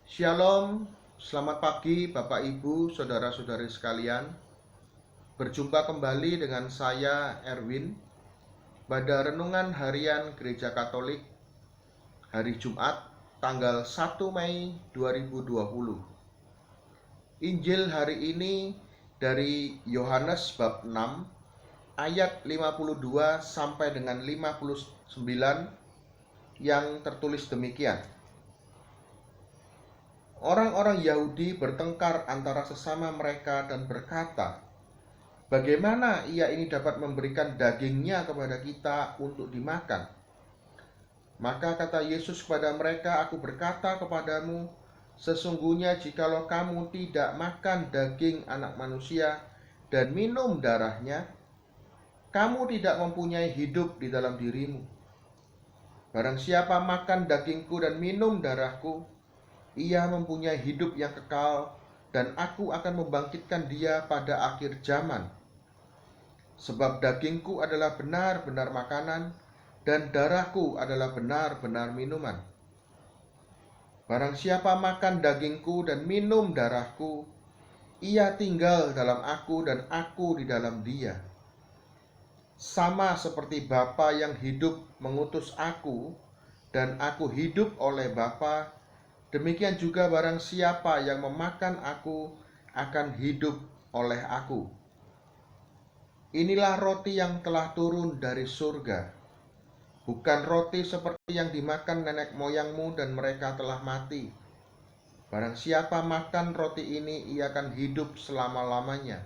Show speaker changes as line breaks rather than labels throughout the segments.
Shalom, selamat pagi Bapak Ibu, saudara-saudari sekalian. Berjumpa kembali dengan saya Erwin pada renungan harian Gereja Katolik hari Jumat tanggal 1 Mei 2020. Injil hari ini dari Yohanes bab 6 ayat 52 sampai dengan 59 yang tertulis demikian. Orang-orang Yahudi bertengkar antara sesama mereka dan berkata, "Bagaimana ia ini dapat memberikan dagingnya kepada kita untuk dimakan?" Maka kata Yesus kepada mereka, "Aku berkata kepadamu, sesungguhnya jikalau kamu tidak makan daging anak manusia dan minum darahnya, kamu tidak mempunyai hidup di dalam dirimu. Barang siapa makan dagingku dan minum darahku, ia mempunyai hidup yang kekal, dan aku akan membangkitkan dia pada akhir zaman. Sebab dagingku adalah benar-benar makanan, dan darahku adalah benar-benar minuman. Barang siapa makan dagingku dan minum darahku, ia tinggal dalam aku dan aku di dalam dia. Sama seperti Bapa yang hidup mengutus aku, dan aku hidup oleh Bapa, demikian juga barang siapa yang memakan aku akan hidup oleh aku. Inilah roti yang telah turun dari surga, bukan roti seperti yang dimakan nenek moyangmu dan mereka telah mati. Barang siapa makan roti ini, ia akan hidup selama-lamanya."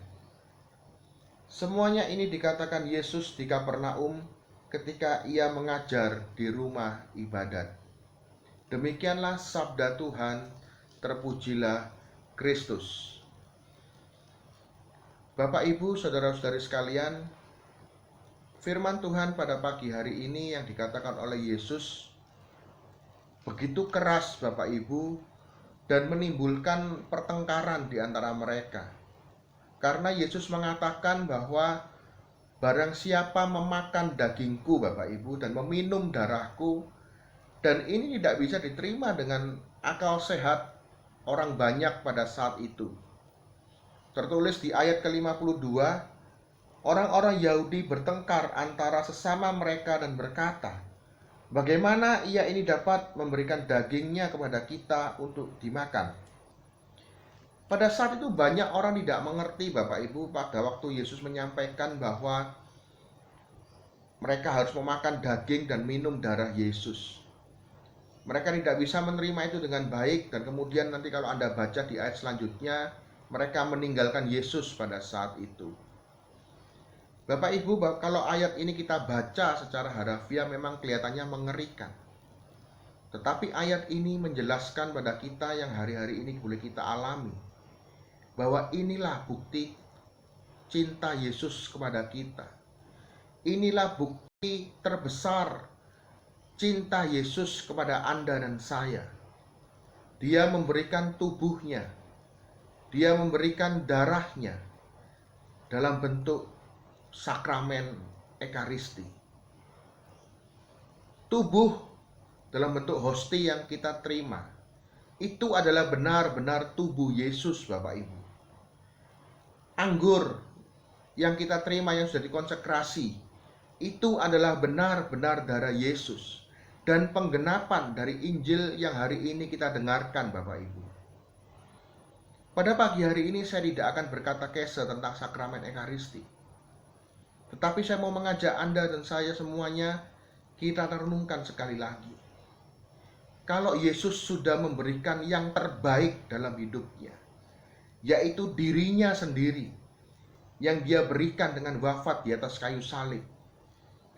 Semuanya ini dikatakan Yesus di Kapernaum ketika ia mengajar di rumah ibadat. Demikianlah sabda Tuhan, terpujilah Kristus. Bapak, Ibu, saudara-saudari sekalian, firman Tuhan pada pagi hari ini yang dikatakan oleh Yesus begitu keras, Bapak Ibu, dan menimbulkan pertengkaran di antara mereka. Karena Yesus mengatakan bahwa barang siapa memakan dagingku, Bapak Ibu, dan meminum darahku, dan ini tidak bisa diterima dengan akal sehat orang banyak pada saat itu. Tertulis di ayat ke-52, orang-orang Yahudi bertengkar antara sesama mereka dan berkata, "Bagaimana ia ini dapat memberikan dagingnya kepada kita untuk dimakan?" Pada saat itu banyak orang tidak mengerti, Bapak Ibu, pada waktu Yesus menyampaikan bahwa mereka harus memakan daging dan minum darah Yesus. Mereka tidak bisa menerima itu dengan baik, dan kemudian nanti kalau Anda baca di ayat selanjutnya, mereka meninggalkan Yesus pada saat itu. Bapak Ibu, kalau ayat ini kita baca secara harafiah memang kelihatannya mengerikan. Tetapi ayat ini menjelaskan pada kita yang hari-hari ini boleh kita alami, bahwa inilah bukti cinta Yesus kepada kita. Inilah bukti terbesar cinta Yesus kepada Anda dan saya. Dia memberikan tubuhnya, dia memberikan darahnya dalam bentuk sakramen Ekaristi. Tubuh dalam bentuk hosti yang kita terima, itu adalah benar-benar tubuh Yesus, Bapak Ibu. Anggur yang kita terima yang sudah dikonsekrasi, itu adalah benar-benar darah Yesus dan penggenapan dari Injil yang hari ini kita dengarkan, Bapak Ibu. Pada pagi hari ini saya tidak akan berkata kese tentang sakramen Ekaristi, tetapi saya mau mengajak Anda dan saya semuanya, kita renungkan sekali lagi. Kalau Yesus sudah memberikan yang terbaik dalam hidupnya, yaitu dirinya sendiri, yang dia berikan dengan wafat di atas kayu salib,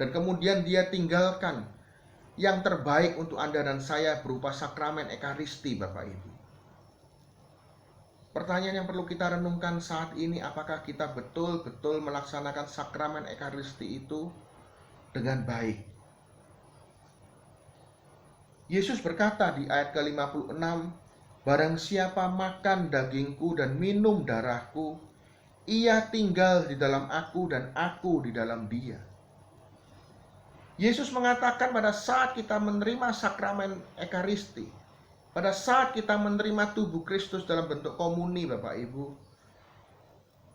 dan kemudian dia tinggalkan yang terbaik untuk Anda dan saya berupa sakramen Ekaristi, Bapak Ibu. Pertanyaan yang perlu kita renungkan saat ini, apakah kita betul-betul melaksanakan sakramen Ekaristi itu dengan baik? Yesus berkata di ayat ke-56, "Barang siapa makan dagingku dan minum darahku, ia tinggal di dalam aku dan aku di dalam dia." Yesus mengatakan pada saat kita menerima sakramen Ekaristi, Pada saat kita menerima tubuh Kristus dalam bentuk komuni, Bapak Ibu,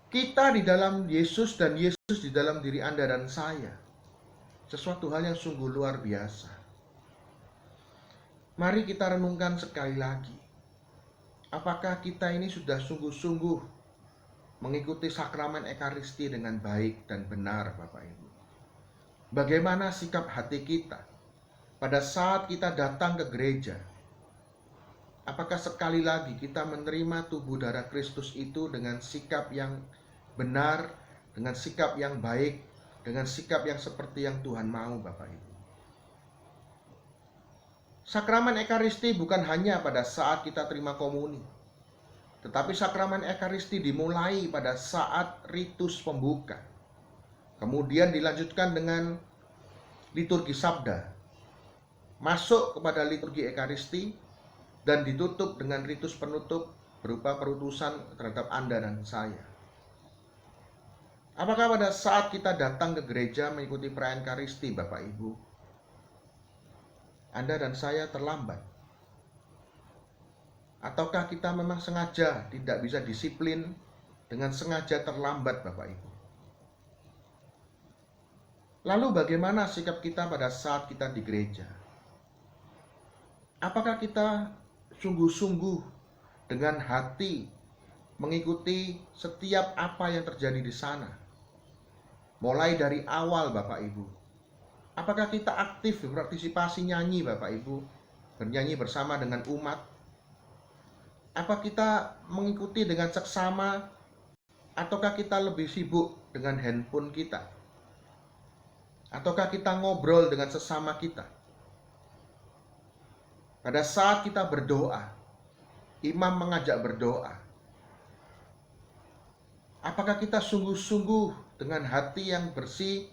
kita di dalam Yesus dan Yesus di dalam diri Anda dan saya. Sesuatu hal yang sungguh luar biasa. Mari kita renungkan sekali lagi. Apakah kita ini sudah sungguh-sungguh mengikuti sakramen Ekaristi dengan baik dan benar, Bapak Ibu? Bagaimana sikap hati kita pada saat kita datang ke gereja? Apakah sekali lagi kita menerima tubuh darah Kristus itu dengan sikap yang benar, dengan sikap yang baik, dengan sikap yang seperti yang Tuhan mau, Bapak Ibu? Sakramen Ekaristi bukan hanya pada saat kita terima komuni, tetapi sakramen Ekaristi dimulai pada saat ritus pembuka. Kemudian dilanjutkan dengan liturgi sabda, masuk kepada liturgi Ekaristi, dan ditutup dengan ritus penutup berupa perutusan terhadap Anda dan saya. Apakah pada saat kita datang ke gereja mengikuti perayaan Ekaristi, Bapak Ibu, Anda dan saya terlambat? Ataukah kita memang sengaja tidak bisa disiplin dengan sengaja terlambat, Bapak Ibu? Lalu bagaimana sikap kita pada saat kita di gereja? Apakah kita sungguh-sungguh dengan hati mengikuti setiap apa yang terjadi di sana? Mulai dari awal, Bapak Ibu. Apakah kita aktif berpartisipasi nyanyi, Bapak Ibu? Bernyanyi bersama dengan umat? Apa kita mengikuti dengan seksama? Ataukah kita lebih sibuk dengan handphone kita? Ataukah kita ngobrol dengan sesama kita? Pada saat kita berdoa, imam mengajak berdoa. Apakah kita sungguh-sungguh dengan hati yang bersih,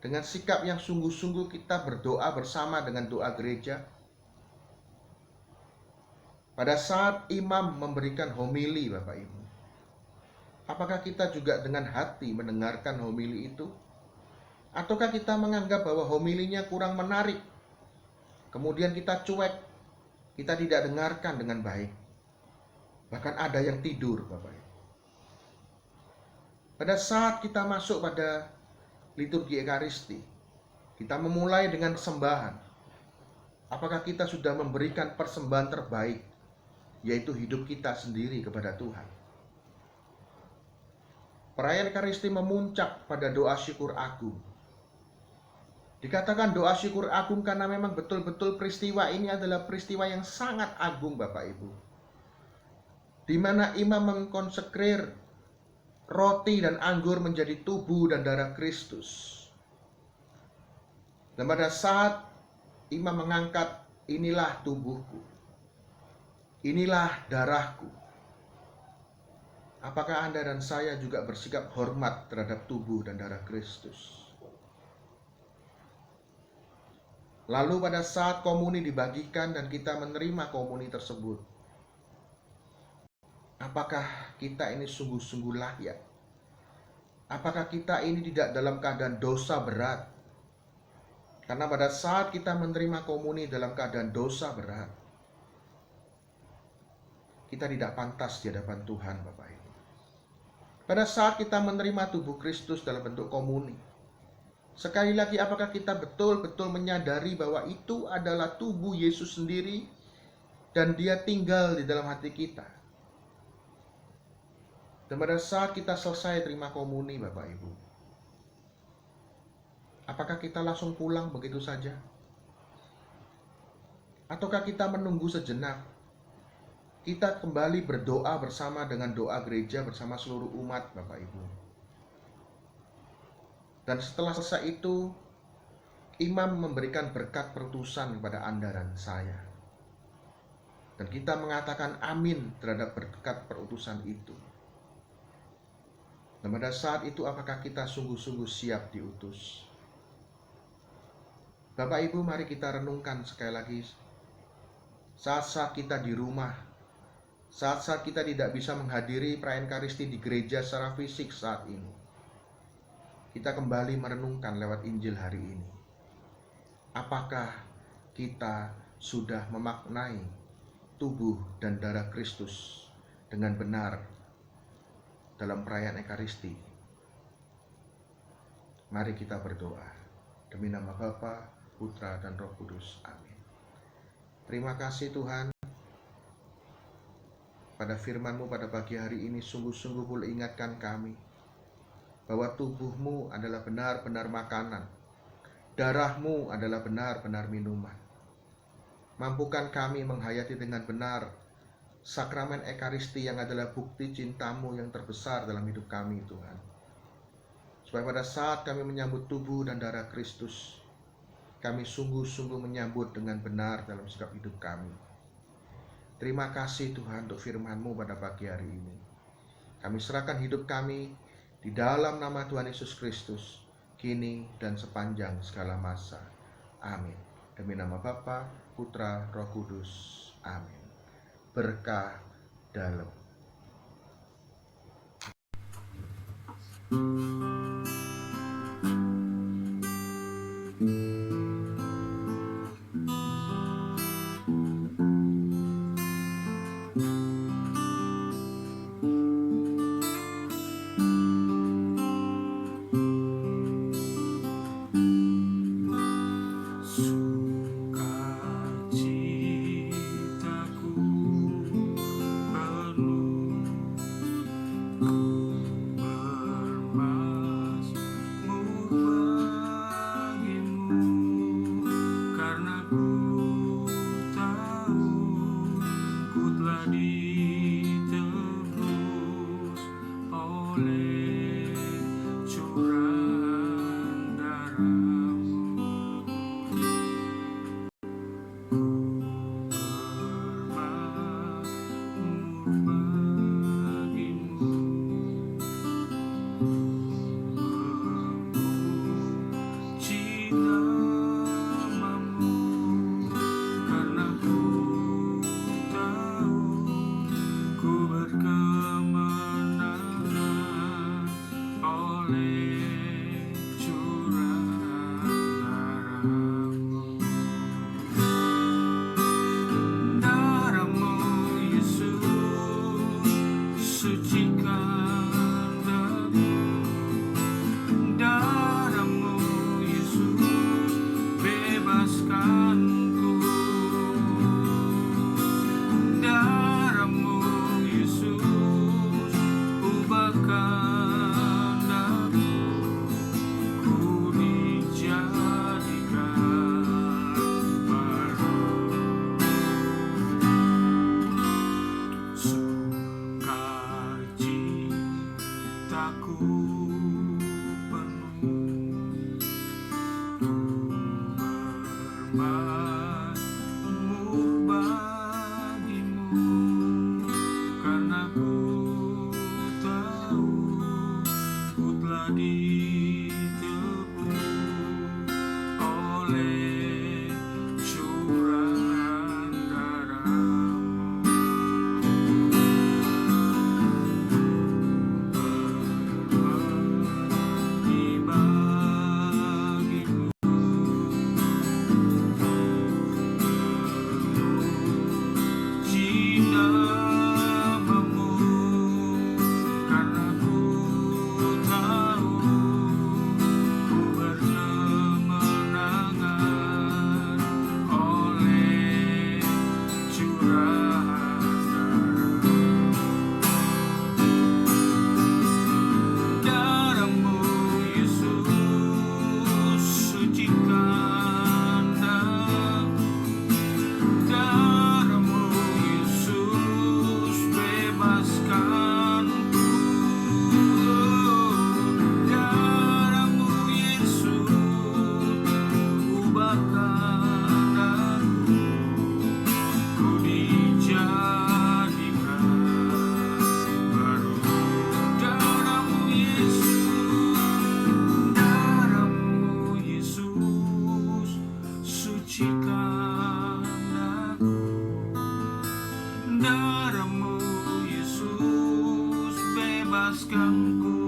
dengan sikap yang sungguh-sungguh kita berdoa bersama dengan doa gereja? Pada saat imam memberikan homili, Bapak Ibu, apakah kita juga dengan hati mendengarkan homili itu? Ataukah kita menganggap bahwa homilinya kurang menarik, kemudian kita cuek, kita tidak dengarkan dengan baik? Bahkan ada yang tidur, Bapak Ibu. Pada saat kita masuk pada liturgi Ekaristi, kita memulai dengan persembahan. Apakah kita sudah memberikan persembahan terbaik, yaitu hidup kita sendiri kepada Tuhan? Perayaan Ekaristi memuncak pada doa syukur agung. Dikatakan doa syukur agung karena memang betul-betul peristiwa ini adalah peristiwa yang sangat agung, Bapak Ibu, di mana imam mengkonsekrir roti dan anggur menjadi tubuh dan darah Kristus. Dan pada saat imam mengangkat, inilah tubuhku, inilah darahku. Apakah Anda dan saya juga bersikap hormat terhadap tubuh dan darah Kristus? Lalu pada saat komuni dibagikan dan kita menerima komuni tersebut, apakah kita ini sungguh-sungguh layak? Apakah kita ini tidak dalam keadaan dosa berat? Karena pada saat kita menerima komuni dalam keadaan dosa berat, kita tidak pantas di hadapan Tuhan, Bapak Ibu. Pada saat kita menerima tubuh Kristus dalam bentuk komuni, sekali lagi, apakah kita betul-betul menyadari bahwa itu adalah tubuh Yesus sendiri dan Dia tinggal di dalam hati kita? Dan pada saat kita selesai terima komuni, Bapak Ibu, apakah kita langsung pulang begitu saja? Ataukah kita menunggu sejenak? Kita kembali berdoa bersama dengan doa gereja bersama seluruh umat, Bapak Ibu. Dan setelah selesai itu, imam memberikan berkat perutusan kepada Anda dan saya. Dan kita mengatakan amin terhadap berkat perutusan itu. Dan pada saat itu, apakah kita sungguh-sungguh siap diutus? Bapak Ibu, mari kita renungkan sekali lagi. Saat-saat kita di rumah, saat-saat kita tidak bisa menghadiri perayaan Ekaristi di gereja secara fisik saat ini, kita kembali merenungkan lewat Injil hari ini. Apakah kita sudah memaknai tubuh dan darah Kristus dengan benar dalam perayaan Ekaristi. Mari kita berdoa. Demi nama Bapa, Putra, dan Roh Kudus. Amin. Terima kasih Tuhan. Pada firman-Mu pada pagi hari ini sungguh-sungguh boleh ingatkan kami bahwa tubuh-Mu adalah benar-benar makanan, darah-Mu adalah benar-benar minuman. Mampukan kami menghayati dengan benar sakramen Ekaristi yang adalah bukti cinta-Mu yang terbesar dalam hidup kami Tuhan. Supaya pada saat kami menyambut tubuh dan darah Kristus, kami sungguh-sungguh menyambut dengan benar dalam sikap hidup kami. Terima kasih Tuhan untuk firman-Mu pada pagi hari ini. Kami serahkan hidup kami di dalam nama Tuhan Yesus Kristus, kini dan sepanjang segala masa. Amin. Demi nama Bapa, Putra, Roh Kudus. Amin. Berkah dalam.
Darah-Mu Yesus bebaskanku